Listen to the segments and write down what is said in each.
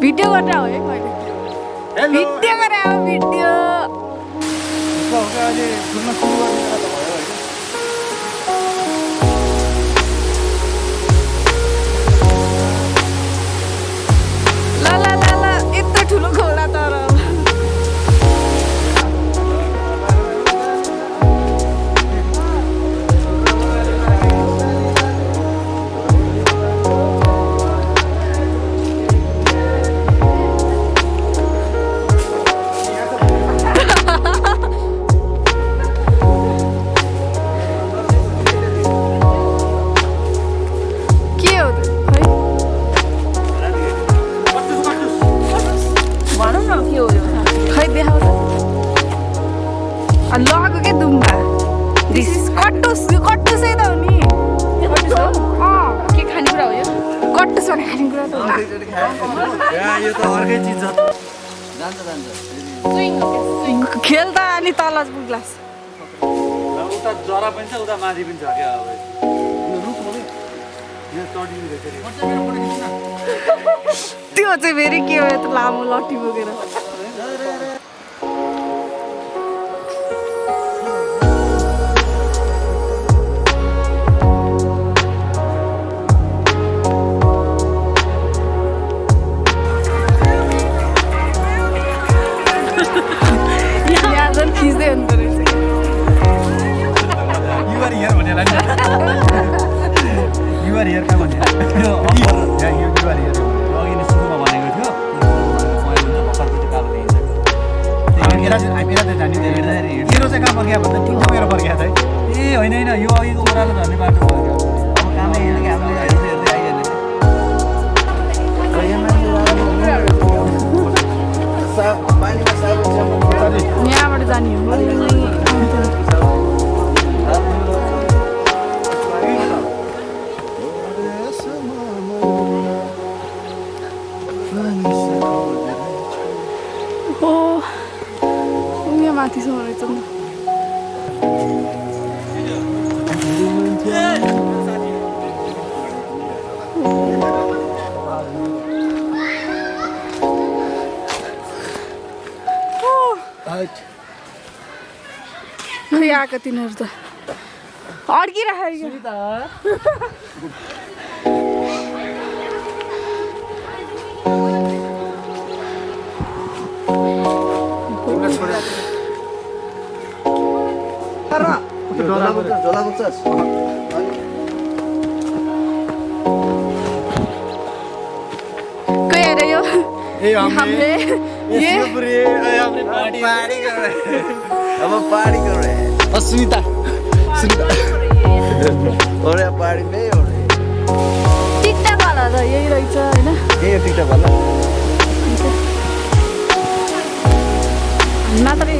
video गरेर हो है मैले भिडियो गरे हो भिडियो ल ल ल ल यत्रो ठुलो खोला तर लगो के दुम्बा दिस इज कट्टुस यो कट्टुस है त हो नि के खानेकुरा हो यो कट्टुस भने खानेकुरा त हो यो त अर्कै चिज छ जान्छ खेल त अनि तल पुग्लास उता जरा पनि छ उता माथि पनि छ क्या अब यो रुख हो यो चढिनु रहेछ त्यो चाहिँ फेरि के हो यत्रो लामो लट्ठी बोकेर खिच्दै हुँदो रहेछ युआर हियर भनेर युआर हियर कहाँ भन्यो युआर हियर अघि नै सुरुमा भनेको थियो भर्खरपट्टि कालो देखिन्छ मेरा चाहिँ जाने मेरो चाहिँ कहाँ फर्किया भन्दा ठिक मेरो फर्किया चाहिँ ए होइन होइन यो अघिको ओह्रालो झर्ने बाटो फर्क्यो अब कामै हेर्नु कि हामीले हेर्दै हेर्दै आइहाल्ने यहाँबाट जाने हो यहाँ माथिसम्म रहेछ नि खै आएको तिनीहरू त अड्किराखेको कोही हेर यो हमले ये अपनी पार्टी कर रहे हैं अब पार्टी कर रहे हैं और सुनीता और यहाँ पार्टी नहीं हो रही टिकटक वाला त यही रहेछ हैन ये टिकटक वाला मात्रै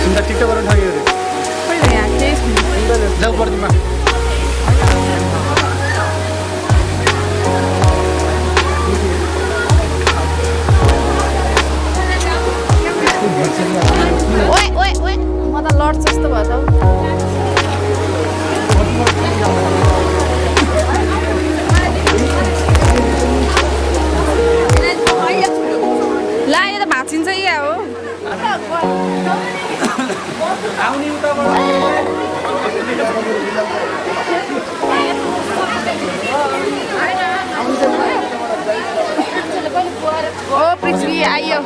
सुनीता टिकटक वाला ठग्यो रे पहिला यहाँ केही छैन जाऊ पर्दिमा ओए ओए ओए म त लड जस्तो भयो त ला यो त भाँचिन्छ या हो आउने उताबाट ओ पृथ्वी आइयो